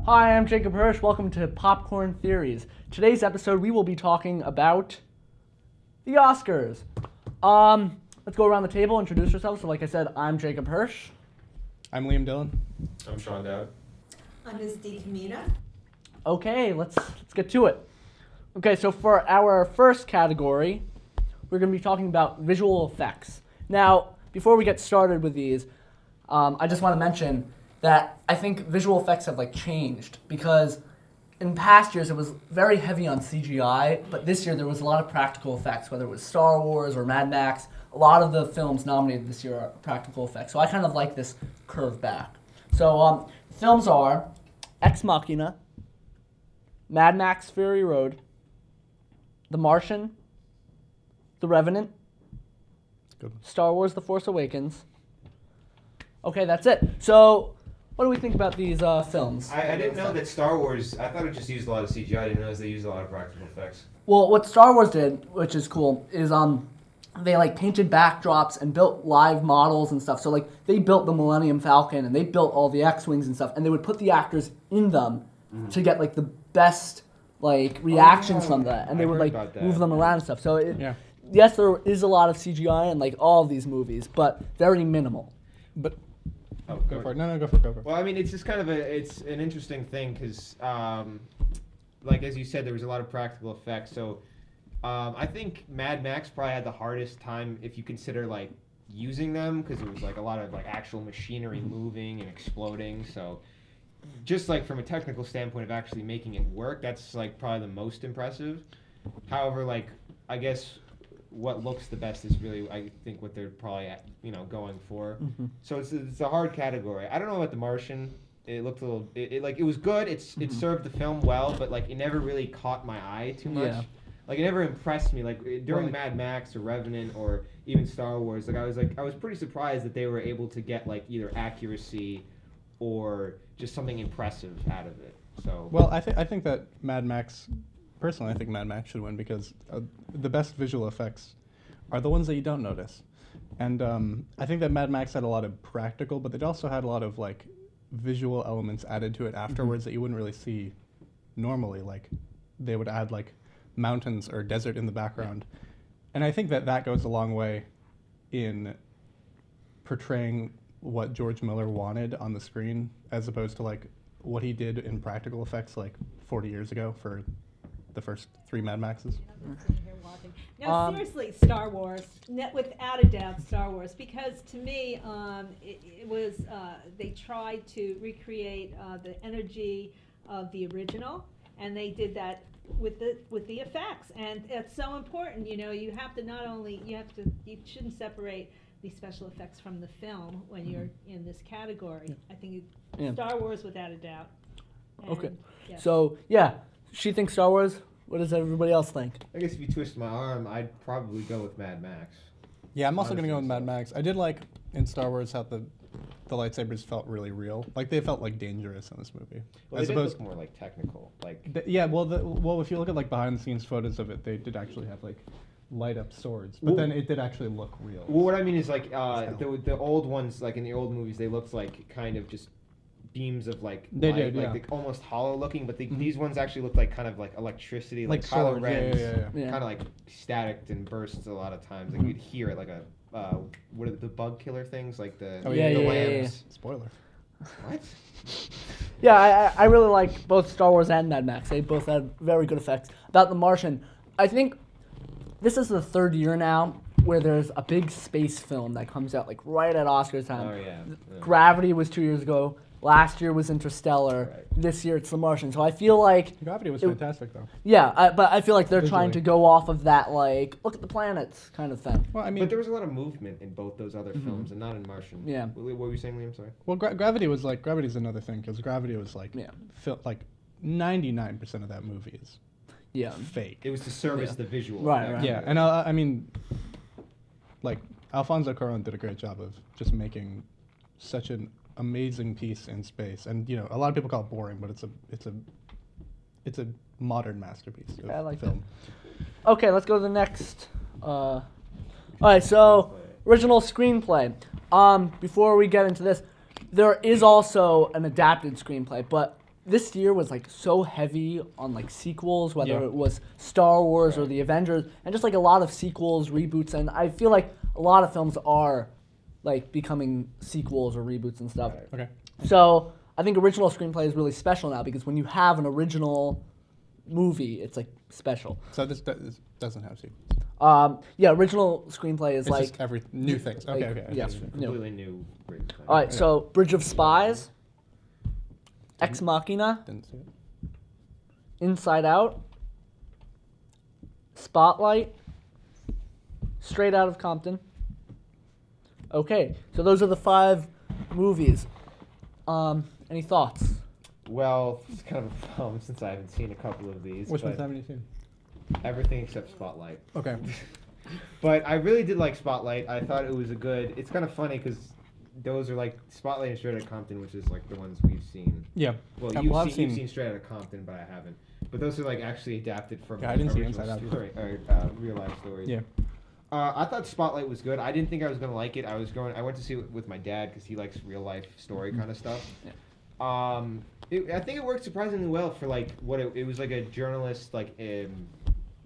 Hi, I'm Jacob Hirsch. Welcome to Popcorn Theories. Today's episode, we will be talking about the Oscars. Let's go around the table, introduce yourselves. So, like I said, I'm Jacob Hirsch. I'm Liam Dillon. I'm Sean Dowd. I'm Ms. D. Camina. Okay, let's get to it. Okay, so for our first category, we're going to be talking about visual effects. Now, before we get started with these, I just want to mention that I think visual effects have changed because in past years it was very heavy on CGI, but this year there was a lot of practical effects, whether it was Star Wars or Mad Max. A lot of the films nominated this year are practical effects, so I kind of like this curve back. So films are Ex Machina, Mad Max Fury Road, The Martian, The Revenant, Star Wars The Force Awakens. Okay, that's it. So, what do we think about these films? I didn't know that Star Wars, I thought it just used a lot of CGI. I didn't realize they used a lot of practical effects. Well, what Star Wars did, which is cool, is they painted backdrops and built live models and stuff. So they built the Millennium Falcon and they built all the X-Wings and stuff, and they would put the actors in them to get the best reactions from that, and they would move them around and stuff. So yes, there is a lot of CGI in all of these movies, but very minimal. But go for it. No, go for it. Well, I mean, it's just kind of it's an interesting thing because, as you said, there was a lot of practical effects. So I think Mad Max probably had the hardest time if you consider using them because it was a lot of actual machinery moving and exploding. So just from a technical standpoint of actually making it work, that's probably the most impressive. However, I guess what looks the best is really, I think, what they're probably going for. Mm-hmm. So it's a hard category. I don't know about The Martian. It looked a little it was good. It served the film well, but it never really caught my eye too much. Yeah. It never impressed me. During Mad Max or Revenant or even Star Wars, I was pretty surprised that they were able to get either accuracy or just something impressive out of it. So well, I think that Mad Max. Personally, I think Mad Max should win because the best visual effects are the ones that you don't notice. And I think that Mad Max had a lot of practical, but it also had a lot of visual elements added to it afterwards that you wouldn't really see normally. They would add mountains or desert in the background. And I think that goes a long way in portraying what George Miller wanted on the screen as opposed to what he did in practical effects 40 years ago for the first 3 Mad Maxes. No, seriously, Star Wars, without a doubt, Star Wars, because to me, it was, they tried to recreate the energy of the original, and they did that with the effects, and it's so important. You have to not only, you shouldn't separate the special effects from the film when you're in this category. Yeah. I think Star Wars, without a doubt. And okay, yes. So yeah. She thinks Star Wars. What does everybody else think? I guess if you twist my arm, I'd probably go with Mad Max. Yeah, I'm also going to go with Mad Max. I did in Star Wars how the lightsabers felt really real. They felt dangerous in this movie. Well, they did look more technical. Well, if you look at behind the scenes photos of it, they did actually have light up swords, but then it did actually look real. Well, what I mean is the old ones, in the old movies, they looked kind of just beams of they light, did, yeah. Almost hollow looking, but these ones actually look kind of electricity, Kylo Ren's kind of static and bursts a lot of times. You'd hear it what are the bug killer things the lambs. Yeah. Spoiler. What? Yeah, I really like both Star Wars and Mad Max. They both had very good effects. About The Martian, I think this is the 3rd year now where there's a big space film that comes out right at Oscars time. Oh yeah. Gravity was 2 years ago. Last year was Interstellar. Right. This year it's The Martian. So I feel Gravity was fantastic, though. Yeah, but I feel they're trying to go off of that, look at the planets kind of thing. Well, I mean, but there was a lot of movement in both those other films, and not in Martian. Yeah. What were you saying, Liam? Sorry. Well, Gravity was Gravity's another thing because Gravity was 99% of that movie is fake. It was to service the visual. Right. Yeah, and I mean, Alfonso Cuarón did a great job of just making such an amazing piece in space, and a lot of people call it boring, but it's a modern masterpiece of film. That. Okay, let's go to the next. All right, so original screenplay. Before we get into this, there is also an adapted screenplay, but this year was like so heavy on like sequels, whether Yeah. it was Star Wars or Right. the Avengers, and just like a lot of sequels, reboots, and I feel like a lot of films are like becoming sequels or reboots and stuff. Right. Okay. So I think original screenplay is really special now because when you have an original movie, it's like special. So this doesn't have sequels. Yeah, original screenplay is It's like just every new things. Okay, like, okay. yeah. okay. No. Completely new. All right, so Bridge of Spies, Ex Machina, Didn't see it. Inside Out, Spotlight, Straight Out of Compton. Okay, so those are the 5 movies. Any thoughts? Well, it's kind of a problem since I haven't seen a couple of these. Which but ones haven't you seen? Everything except Spotlight. Okay. But I really did like Spotlight. I thought it was a good. It's kind of funny because those are like Spotlight and Straight Outta Compton, which is like the ones we've seen. Yeah. Well, I've you've seen Straight Outta Compton, but I haven't. But those are like actually adapted from Yeah, I didn't see original Inside Out. story, or, real life stories. Yeah. I thought Spotlight was good. I didn't think I was gonna like it. I went to see it with my dad because he likes real life story kind of stuff. Yeah. I think it worked surprisingly well for like what it was like a journalist like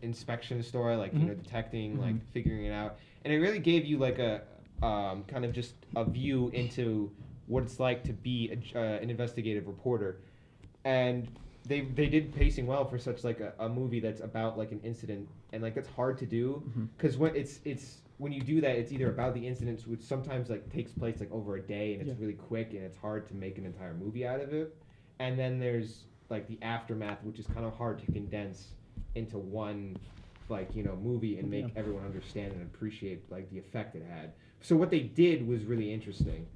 inspection story, like you know detecting like figuring it out, and it really gave you like a kind of just a view into what it's like to be an investigative reporter, and they did pacing well for such like a movie that's about like an incident, and like that's hard to do because when it's when you do that, it's either about the incidents, which sometimes like takes place like over a day and it's really quick and it's hard to make an entire movie out of it, and then there's like the aftermath, which is kind of hard to condense into one like movie and make everyone understand and appreciate like the effect it had. So what they did was really interesting.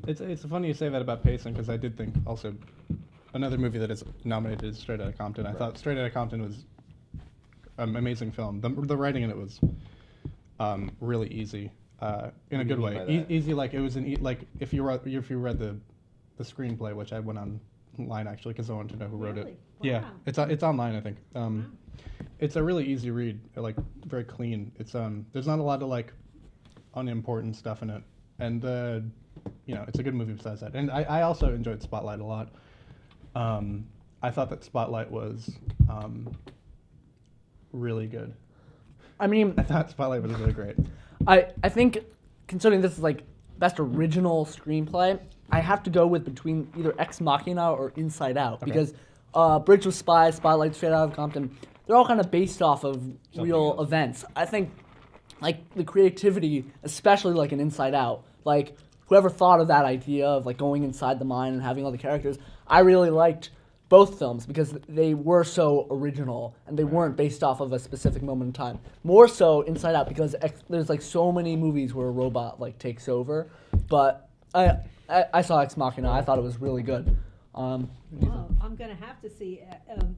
It's funny you say that about pacing because I did think also another movie that is nominated is Straight Outta Compton. I thought Straight Outta Compton was an amazing film. The writing in it was really easy in a good way. Easy, like it was like if you read the screenplay, which I went online actually because I wanted to know who wrote it. Really? Yeah, Wow. it's online I think. It's a really easy read, like very clean. It's there's not a lot of like unimportant stuff in it, and it's a good movie besides that. And I also enjoyed Spotlight a lot. I thought that Spotlight was really good. I mean, I thought Spotlight was really great. I think considering this is like best original screenplay, I have to go with between either Ex Machina or Inside Out because Bridge of Spies, Spotlight, Straight Out of Compton, they're all kind of based off of real events. I think like the creativity, especially like in Inside Out, like whoever thought of that idea of like going inside the mind and having all the characters, I really liked both films because they were so original and they weren't based off of a specific moment in time. More so Inside Out because there's like so many movies where a robot like takes over. But I saw Ex Machina. I thought it was really good. Well, I'm going to have to see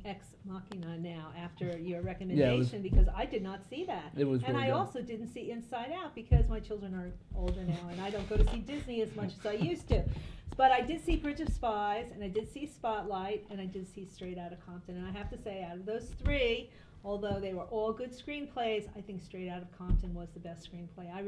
Ex Machina now after your recommendation because I did not see that. It was and really I good. also didn't see Inside Out because my children are older now and I don't go to see Disney as much as I used to. But I did see Bridge of Spies and I did see Spotlight and I did see Straight Outta Compton. And I have to say, out of those 3, although they were all good screenplays, I think Straight Outta Compton was the best screenplay. I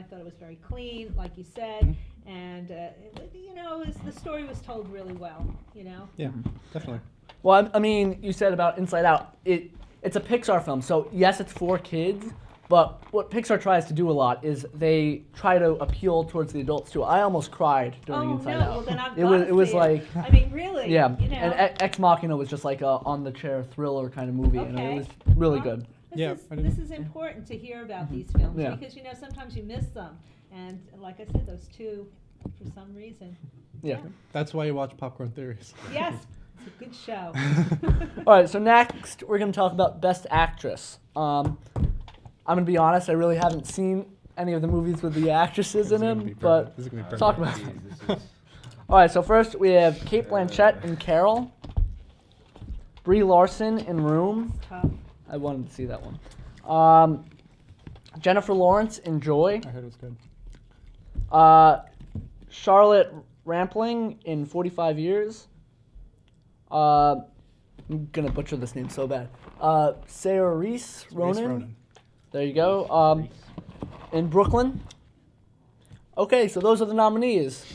thought it was very clean, like you said, and the story was told really well. Yeah, definitely. Well, I mean, you said about Inside Out, it's a Pixar film, so yes, it's for kids, but what Pixar tries to do a lot is they try to appeal towards the adults too. I almost cried during Inside Out. Well then I've It was like, I mean, really. yeah, and Ex Machina was just like a on-the-chair thriller kind of movie, and it was really good. This is important to hear about these films Yeah. because sometimes you miss them, and like I said, those 2, for some reason. Yeah. That's why you watch Popcorn Theories. Yes, it's a good show. All right, so next we're going to talk about Best Actress. I'm going to be honest, I really haven't seen any of the movies with the actresses in them, but This is gonna be talk perfect. about it. All right, so first we have Kate Blanchett in Carol, Brie Larson in Room. Tough. I wanted to see that one. Jennifer Lawrence in Joy. I heard it was good. Charlotte Rampling in 45 Years. I'm gonna butcher this name so bad. Saoirse Ronan. There you go. In Brooklyn. Okay, so those are the nominees.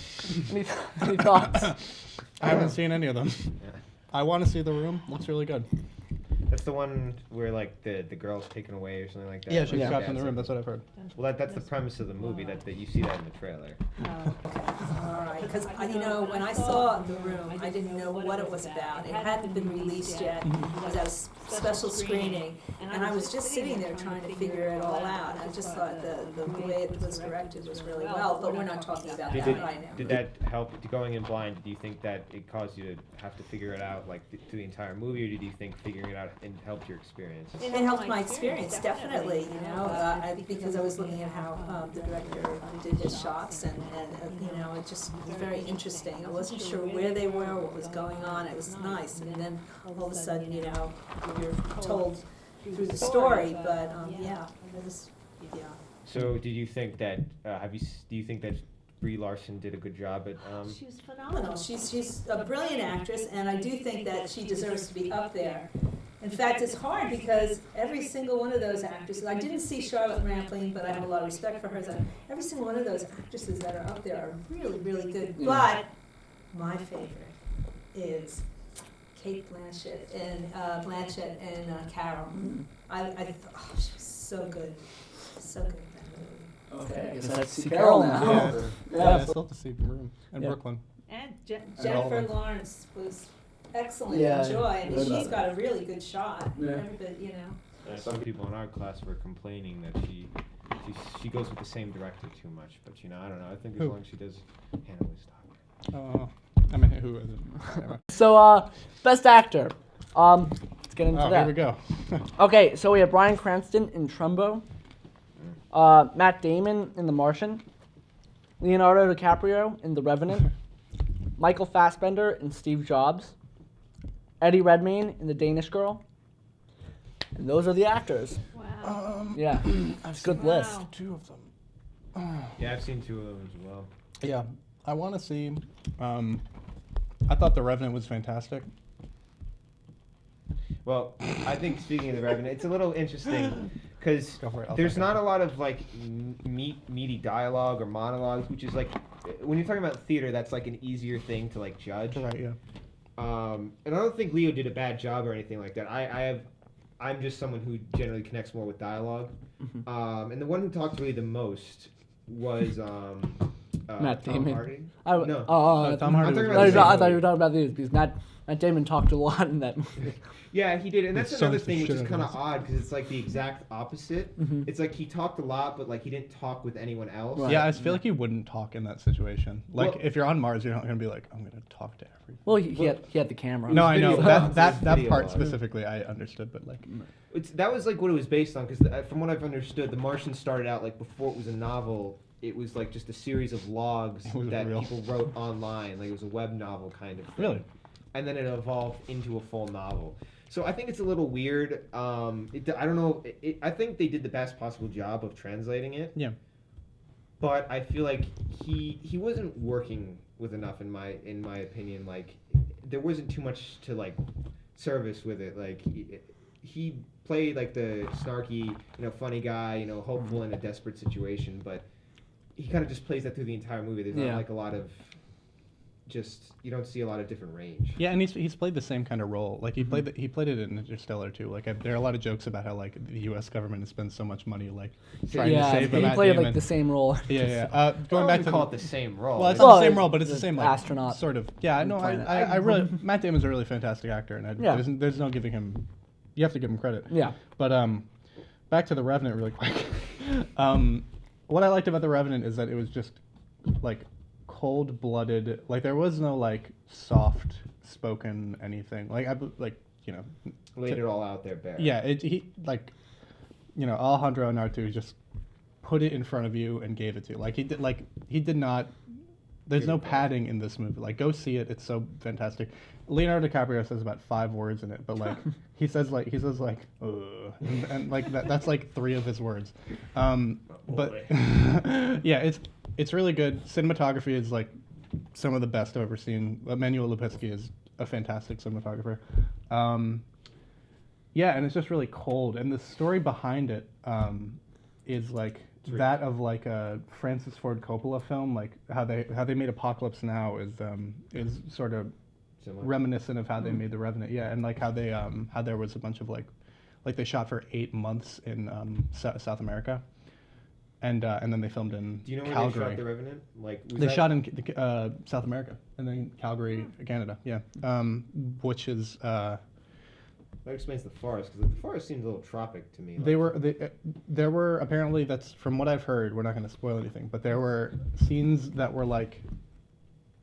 Any thoughts? I haven't seen any of them. Yeah. I want to see The Room. Looks really good. That's the one where like the girl's taken away or something like that. Yeah, Like, she's Yeah. trapped in the it's room. like- That's what I've heard. Well, that's the premise of the movie. That you see that in the trailer. All right, because when I saw The Room, I didn't know what it was about. It hadn't been released yet. It was at a special screening, and I was just sitting there trying to figure it all out. I just thought the way it was directed was really well, but we're not talking about that right now. Did that help going in blind? Do you think that it caused you to have to figure it out like through the entire movie, or did you think figuring it out helped your experience? It helped my experience, definitely, because I was looking at how the director did his shots, and it just was very interesting. I wasn't sure where they were, what was going on. It was nice, and then all of a sudden, you're told through the story. But it was, yeah. So, did you think that? Do you think that Brie Larson did a good job at? She was phenomenal. She's a brilliant actress, and I do think that she deserves to be up there. In fact, it's hard because every single one of those actresses, I didn't see Charlotte Rampling, but I have a lot of respect for her. So every single one of those actresses that are up there are really, really good. But my favorite is Kate Blanchett and Carol. I thought she was so good, so good in that movie. Okay, I guess let's see Carol now. Yeah, I still have to see The Room in Yeah. Brooklyn. And Jennifer Lawrence was excellent Yeah, in Joy. I mean, heard about she's got a really good shot. Yeah. Everybody, Some people in our class were complaining that she goes with the same director too much, but I don't know. I think as Who? long as she does Hannah Stock. Oh, I mean, who is it? Anyway. So, best actor. Let's get into Oh, that. here we go. Okay, so we have Bryan Cranston in Trumbo, Matt Damon in The Martian, Leonardo DiCaprio in The Revenant, Michael Fassbender in Steve Jobs, Eddie Redmayne in The Danish Girl, and those are the actors. Wow. Yeah, I've good seen list. two of them. Yeah, I've seen two of them as well. Yeah, I want to see. I thought The Revenant was fantastic. Well, I think speaking of The Revenant, it's a little interesting because Go for it, I'll there's second. not a lot of like meaty dialogue or monologues, which is like when you're talking about theater, that's like an easier thing to like judge. Right, yeah. And I don't think Leo did a bad job or anything like that. I'm just someone who generally connects more with dialogue. And the one who talked really the most was Matt Tom Damon. Hardy. No. No. Tom Hardy I'm was talking really about I the thought same you were talking about these because Matt Damon talked a lot in that movie. Yeah, he did, and that's He sung another the thing which shit is out of kind of us. odd because it's like the exact opposite. Mhm. It's like he talked a lot, but like he didn't talk with anyone else. Right. Yeah, I feel like you wouldn't talk in that situation. Like, Well- if you're on Mars, you're not going to be like, I'm going to talk to everyone. Well, he had the camera. No, I know. video That, logs. that, It's that video part logs. specifically I understood, but like... That was like what it was based on because from what I've understood, The Martian started out like before it was a novel. It was like just a series of logs It was that real. people wrote online. Like it was a web novel kind of thing. Really? And then it evolved into a full novel. So I think it's a little weird. I don't know. I think they did the best possible job of translating it. Yeah. But I feel like he wasn't working with enough in my opinion. Like there wasn't too much to like service with it. Like he played like the snarky, funny guy, hopeful in a desperate situation, but he kind of just plays that through the entire movie. There's Yeah. not like a lot of you don't see a lot of different range. Yeah, and he's played the same kind of role. Like he played it in Interstellar too. Like there are a lot of jokes about how like the U.S. government has spent so much money like trying to Yeah, save he Matt played Damon. like the same role. Yeah, yeah. Going Going back back to call it the same role. well, it's Well, not the same role, but it's the the same like astronaut sort of. Yeah, no, planet. I really Matt Damon's a really fantastic actor, and Yeah. there's no giving him. You have to give him credit. Yeah. But back to The Revenant really quick. What I liked about The Revenant is that it was just like cold-blooded. Like there was no like soft spoken anything. Like laid it all out there bare. yeah, he like, Alejandro Inarritu just put it in front of you and gave it to you. Like he did not. There's no padding in this movie. Like go see it. It's so fantastic. Leonardo DiCaprio says about 5 words in it, but like he says like and like that's like 3 of his words. But yeah, it's really good. Cinematography is like some of the best I've ever seen. Emmanuel Lupitsky is a fantastic cinematographer. Yeah, and it's just really cold. And the story behind it is like that of like a Francis Ford Coppola film. Like how they made Apocalypse Now is sort of similar. reminiscent of how they made The Revenant. Yeah, and like how they how there was a bunch of like they shot for 8 months in South America, and then they filmed in Do you know where Calgary. they shot The Revenant? Like was They that- shot in South America and then Calgary, Canada. Yeah, which is That explains the forest, because the forest seems a little tropic to me. there were apparently, that's from what I've heard. We're not going to spoil anything, but there were scenes that were like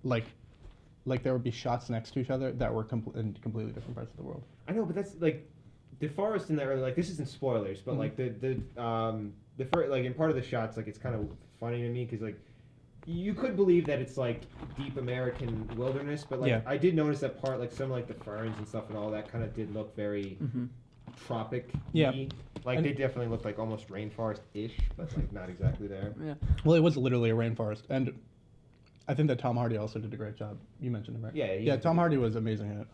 there would be shots next to each other that were in completely different parts of the world. I know, but that's like the forest in there. Like this isn't spoilers, but like the first, like in part of the shots, like it's kind of funny to me because like you could believe that it's like deep American wilderness, but like Yeah. I did notice that part, like some like the ferns and stuff and all that kind of did look very tropic. Yeah. Like And- they definitely looked like almost rainforest-ish, but like not exactly there. Yeah. Well, it was literally a rainforest, and I think that Tom Hardy also did a great job. You mentioned him, right? Yeah, he Yeah, did Tom good. Hardy was amazing in it.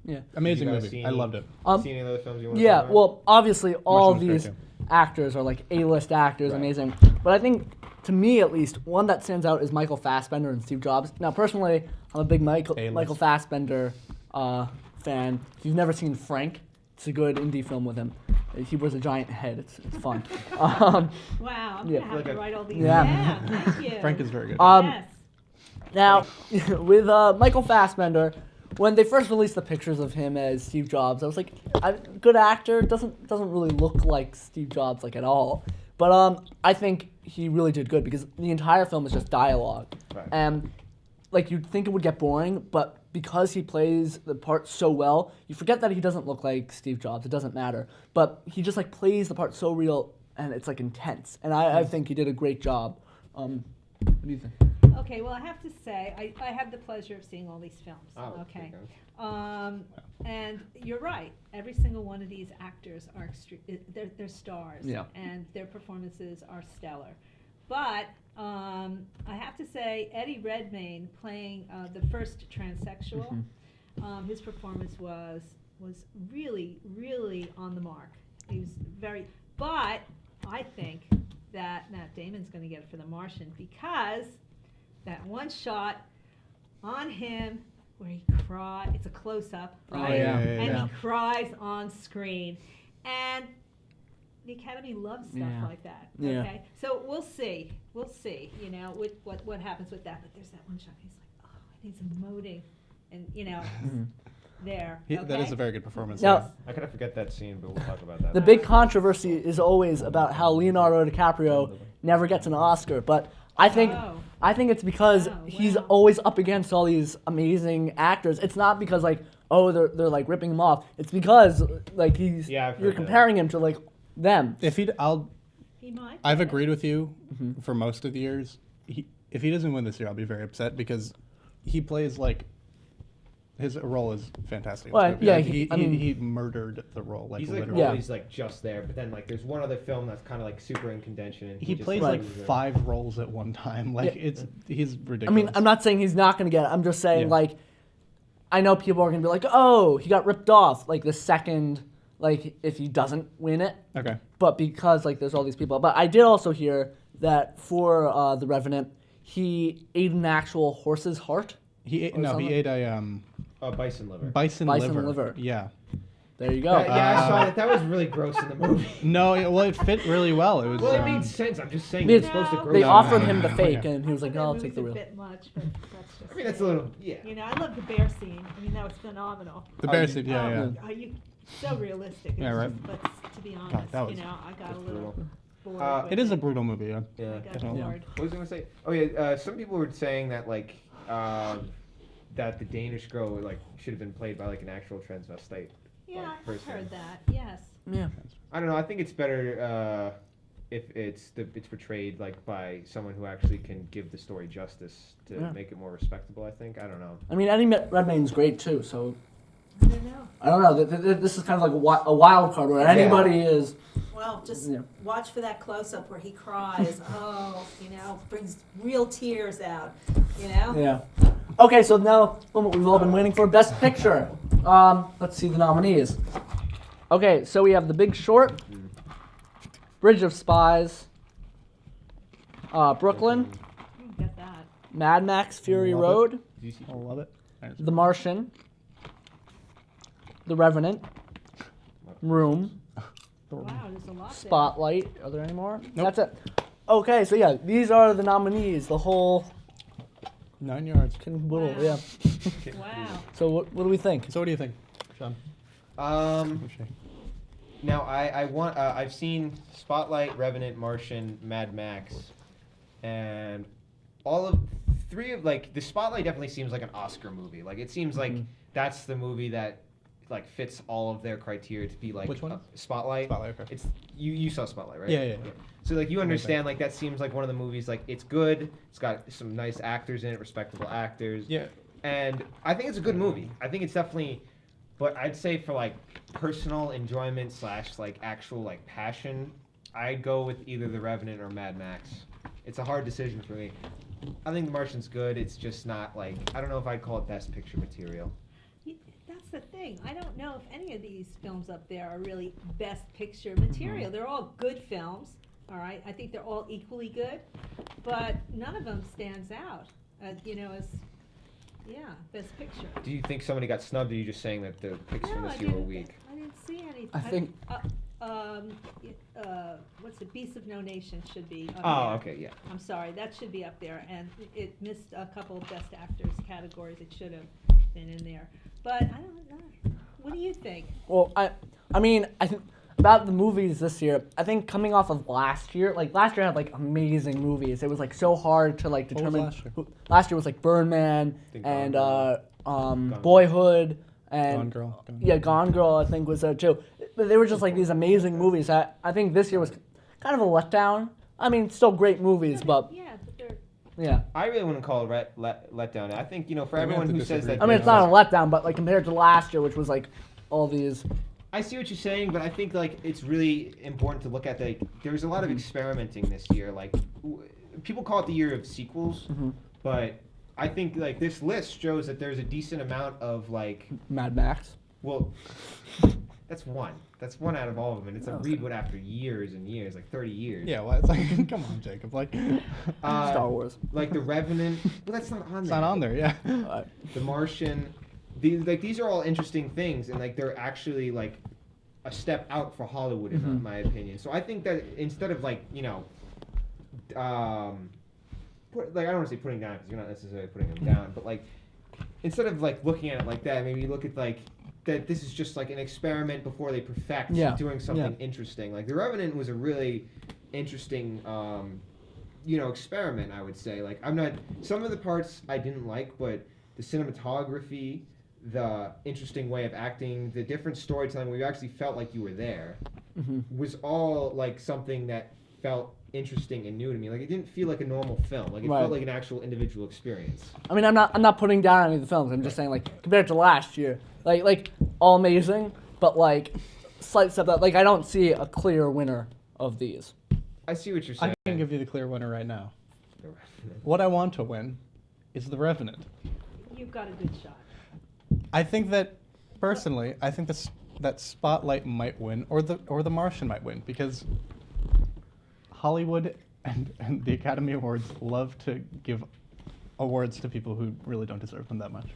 Yeah. Amazing guys movie. see I any- loved it. See any other films you want to Yeah, talk about? well, obviously, all Martian was these great, actors are like A-list actors, Right. amazing. But I think, to me at least, one that stands out is Michael Fassbender and Steve Jobs. Now, personally, I'm a big Michael A-list. Fassbender fan. If you've never seen Frank, it's a good indie film with him. He wears a giant head. It's fun. Wow, I'm Yeah. gonna have Like to a- write all these Yeah. down. Thank you. Frank is very good. Yes. Now, with Michael Fassbender, when they first released the pictures of him as Steve Jobs, I was like, good actor, doesn't really look like Steve Jobs like at all. But I think he really did good because the entire film is just dialogue, Right. and like you'd think it would get boring, but because he plays the part so well, you forget that he doesn't look like Steve Jobs. It doesn't matter, but he just like plays the part so real, and it's like intense. And I think he did a great job. What do you think? Okay, well, I have to say, I have the pleasure of seeing all these films. Oh, Okay. okay. And you're right. Every single one of these actors are they're stars. Yeah. And their performances are stellar. But I have to say, Eddie Redmayne playing the first transsexual, his performance was really, really on the mark. He was very. But I think that Matt Damon's going to get it for The Martian because that one shot on him where he cries, it's a close-up, right? yeah. And he cries on screen. And the Academy loves stuff Yeah. like that, Yeah. okay? So we'll see, you know, with what happens with that. But there's that one shot, he's like, oh, and he's emoting, and, you know, there, That is okay? a very good performance. Now, I kind of forget that scene, but we'll talk about that. the big controversy is always about how Leonardo DiCaprio never gets an Oscar, but I think Oh. it's because Oh, he's wow. always up against all these amazing actors. It's not because like they're like ripping him off. It's because like Yeah, I've you're heard that. comparing him to like them. If He might. I've get it. agreed with you for most of the years. If he doesn't win this year, I'll be very upset because he plays like his role is fantastic. in this Well, movie. yeah, Like, I mean- he murdered the role. Like He's like literally. Yeah. always like just there, but then like there's one other film that's kind of like super in contention. And He just, plays Right. like 5 roles at one time. Like Yeah. he's ridiculous. I mean, I'm not saying he's not gonna get it. I'm just saying Yeah. like I know people are gonna be like, oh, he got ripped off like the second like if he doesn't win it. Okay. But because like there's all these people. But I did also hear that for The Revenant, he ate an actual horse's heart. He ate, Or no, something? he ate a Bison liver. bison liver. Yeah. There you go. Yeah, I saw that. That was really gross in the movie. No, it fit really well. It was. Well, it made sense. I'm just saying They- it's supposed to grow. They No, offered no, him the no, fake, yeah. and he was like, That "No, I'll movie's take the a real." bit much, but that's just I mean, that's a little. Yeah. You know, I love the bear scene. I mean, that was phenomenal. The bear suit, yeah. Are you so realistic? Yeah, It's right. just- But to be honest, that was- you know, I got a That's little brutal. bored. with It is a brutal movie, yeah. Yeah. I got definitely. bored. What was I gonna say? Oh yeah, some people were saying that like that the Danish girl like should have been played by like an actual transvestite. Yeah, like, I've person. heard that. Yes. Yeah. I don't know. I think it's better if it's portrayed like by someone who actually can give the story justice to Yeah. make it more respectable. I think. I don't know. I mean, Eddie Redmayne's great too. So I don't know. I don't know. This is kind of like a wild card where anybody is. Well, just Yeah. watch for that close-up where he cries. Oh, you know, brings real tears out. You know. Yeah. Okay, so now what we've all been waiting for, Best Picture. Let's see the nominees. Okay, so we have The Big Short, Bridge of Spies, Brooklyn, Get that. Mad Max: Fury Love it. Road, Did you see? I love it. The Martian, The Revenant, Room, Wow, there's a lot there. Spotlight. Are there any more? Nope. That's it. Okay, so yeah, these are the nominees. The whole 9 yards. caboodle. Wow. Yeah. Wow. So what do we think? So what do you think, Sean? Okay. Now I've seen Spotlight, Revenant, Martian, Mad Max, and all of three of the Spotlight definitely seems like an Oscar movie. Like it seems like that's the movie that like fits all of their criteria to be like. Which one? Spotlight. Spotlight. Okay. It's you saw Spotlight, right? Yeah. So like you understand like that seems like one of the movies like it's good. It's got some nice actors in it, respectable actors. Yeah. And I think it's a good movie. I think it's definitely, but I'd say for like personal enjoyment / like actual like passion, I'd go with either The Revenant or Mad Max. It's a hard decision for me. I think The Martian's good. It's just not like, I don't know if I'd call it best picture material. That's the thing. I don't know if any of these films up there are really best picture material. They're all good films, all right? I think they're all equally good, but none of them stands out, as best picture. Do you think somebody got snubbed, or are you just saying that the picks from No, this year were weak? I didn't see anything. I think- What's it? Beasts of No Nation should be up Oh, there. okay, yeah. I'm sorry, that should be up there, and it missed a couple of best actors categories. It should have been in there, but I don't know. What do you think? Well, I mean, I think about the movies this year. I think coming off of last year, like last year had like amazing movies. It was like so hard to like What was determine. last year? Last year was like Burn Man think and Gone Girl. Boyhood and Gone Girl. yeah, Gone Girl I think was there too. But they were just like these amazing movies. I think this year was kind of a letdown. I mean, still great movies, but Yeah, but they're yeah. I really wouldn't call it letdown. I think, for Yeah, we have everyone to who says disagree. that. I mean, it's not a letdown, but like compared to last year, which was like all these. I see what you're saying, but I think like it's really important to look at there's a lot of experimenting this year. Like people call it the year of sequels, but I think like this list shows that there's a decent amount of like Mad Max. well, that's one. That's one out of all of them, and it's a reboot after years and years, like 30 years. Yeah, well, it's like, come on, Jacob. Like, Star Wars. Like The Revenant. Well, that's not on there. it's not on there, yeah. The Martian. These are all interesting things, and like they're actually like a step out for Hollywood in my opinion. So I think that instead of like I don't want to say putting down because you're not necessarily putting them down, but like instead of like looking at it like that, maybe look at like that this is just like an experiment before they perfect doing something interesting. Like The Revenant was a really interesting experiment, I would say. Like some of the parts I didn't like, but the cinematography, the interesting way of acting, the different storytelling where you actually felt like you were there was all like something that felt interesting and new to me. Like it didn't feel like a normal film. Like it felt like an actual individual experience. I mean, I'm not putting down any of the films. I'm just saying like compared to last year, like all amazing, but like slight step up. Like I don't see a clear winner of these. I see what you're saying. I can give you the clear winner right now. The Revenant. What I want to win is The Revenant. you've got a good shot. I think that, personally, I think that Spotlight might win, or the Martian might win, because Hollywood and the Academy Awards love to give awards to people who really don't deserve them that much.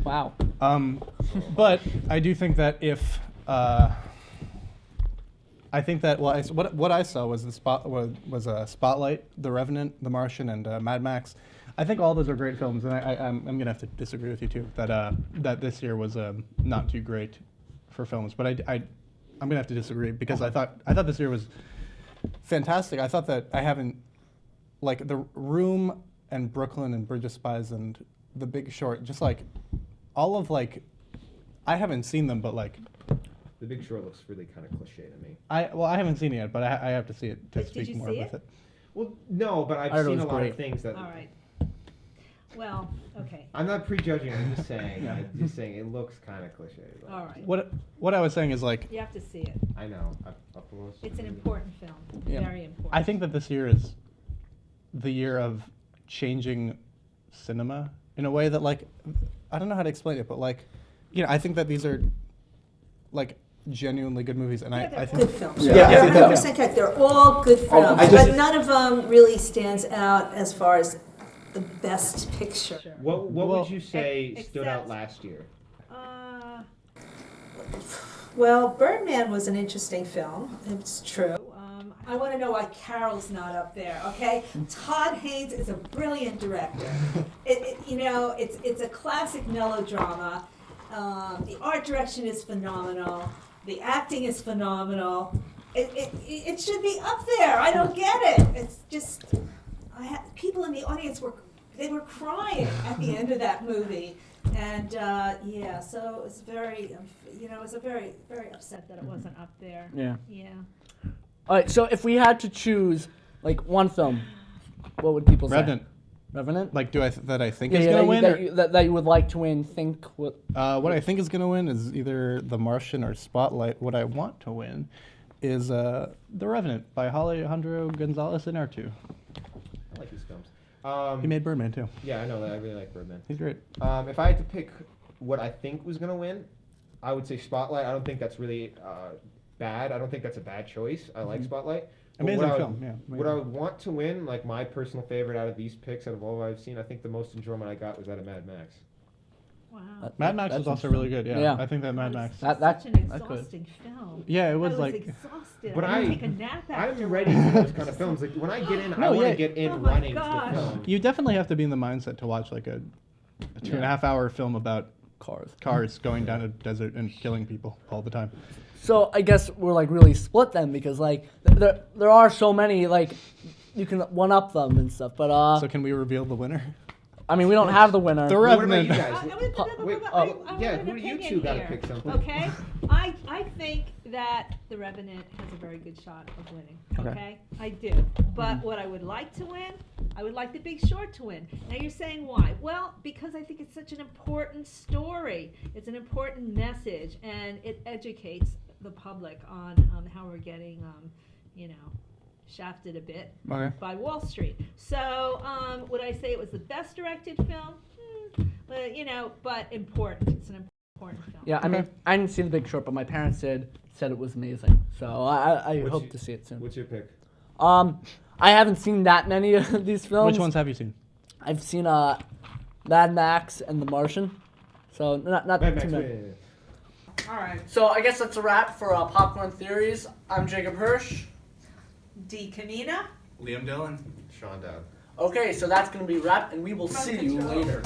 Wow. But I do think that if I think that what I saw was Spotlight, The Revenant, The Martian, and Mad Max. I think all those are great films, and I'm gonna have to disagree with you too that this year was not too great for films. But I'm gonna have to disagree because I thought this year was fantastic. I thought that I haven't like The Room and Brooklyn and Bridge of Spies and The Big Short, just like all of like I haven't seen them, but like The Big Short looks really kind of cliche to me. I haven't seen it yet, but I have to see it to Did speak you more see with it? it. Well, no, but I I've heard it seen was a lot great. of things that. All right. Well, okay. I'm not prejudging. I'm just saying. I'm just saying it looks kind of cliche. But All right. What I was saying is like You have to see it. I know. It's an important film. Yeah. Very important. I think that this year is the year of changing cinema in a way that like I don't know how to explain it, but like I think that these are like genuinely good movies, and Yeah, I they're think Good films. Yeah. You're Yeah. 100% correct. They're all good films, I just- but none of them really stands out as far as the best picture. What Well, would you say stood out except- last year? Well, Birdman was an interesting film. It's true. I want to know why Carol's not up there. Okay, Todd Haynes is a brilliant director. It's a classic melodrama. The art direction is phenomenal. The acting is phenomenal. It should be up there. I don't get it. It's just people in the audience were crying at the end of that movie. And so it was very, I was very, very upset that it wasn't up there. Yeah. Yeah. All right. So if we had to choose like one film, what would people say? Revenant. Revenant. Like, that I think Yeah, is yeah, gonna that, win? you, or- that, you, that, that you would like to win. Think what? What I think is going to win is either The Martian or Spotlight. What I want to win is The Revenant by Alejandro Gonzalez Inarritu. I like these films. He made Birdman too. Yeah, I know that. I really like Birdman. He's great. If I had to pick what I think was gonna win, I would say Spotlight. I don't think that's really bad. I don't think that's a bad choice. I like Spotlight. But Amazing what I would- film, yeah. What I would want to win, like my personal favorite out of these picks, out of all I've seen, I think the most enjoyment I got was out of Mad Max. Wow. Mad Max That's was also interesting. really good. Yeah, Yeah. I think that Mad Max. That Such an that could. exhausting film. Yeah, it I was was like. exhausted. But I I- didn't take a nap after. I'm ready for those kind of films. Like when I get in, I No, want to yeah. get in Oh my running to gosh. the film. You definitely have to be in the mindset to watch like a 2.5 hour film about cars going down a desert and killing people all the time. So I guess we're like really split then because like there are so many like you can one up them and stuff. But So can we reveal the winner? I mean we don't have the winner. The What about you Revenant. guys? Wait, I yeah, want an who do you opinion two got to here, pick something? Okay, I think that The Revenant has a very good shot of winning. Okay. Okay, I do. But what I would like to win, I would like The Big Short to win. Now you're saying why? Well, because I think it's such an important story. It's an important message, and it educates the public on how we're getting, shafted a bit Okay. by Wall Street. So, would I say it was the best directed film? But important. It's an important film. Yeah, I mean I didn't see The Big Short, but my parents said it was amazing. So I What's hope your- to see it soon. What's your pick? I haven't seen that many of these films. Which ones have you seen? I've seen Mad Max and The Martian. So not Mad too Max. many. win. All right. So I guess that's a wrap for Popcorn Theories. I'm Jacob Hirsch. D. Camina. Liam Dillon. Sean Dowd. Okay, so that's going to be a wrap, and we will see you control. later.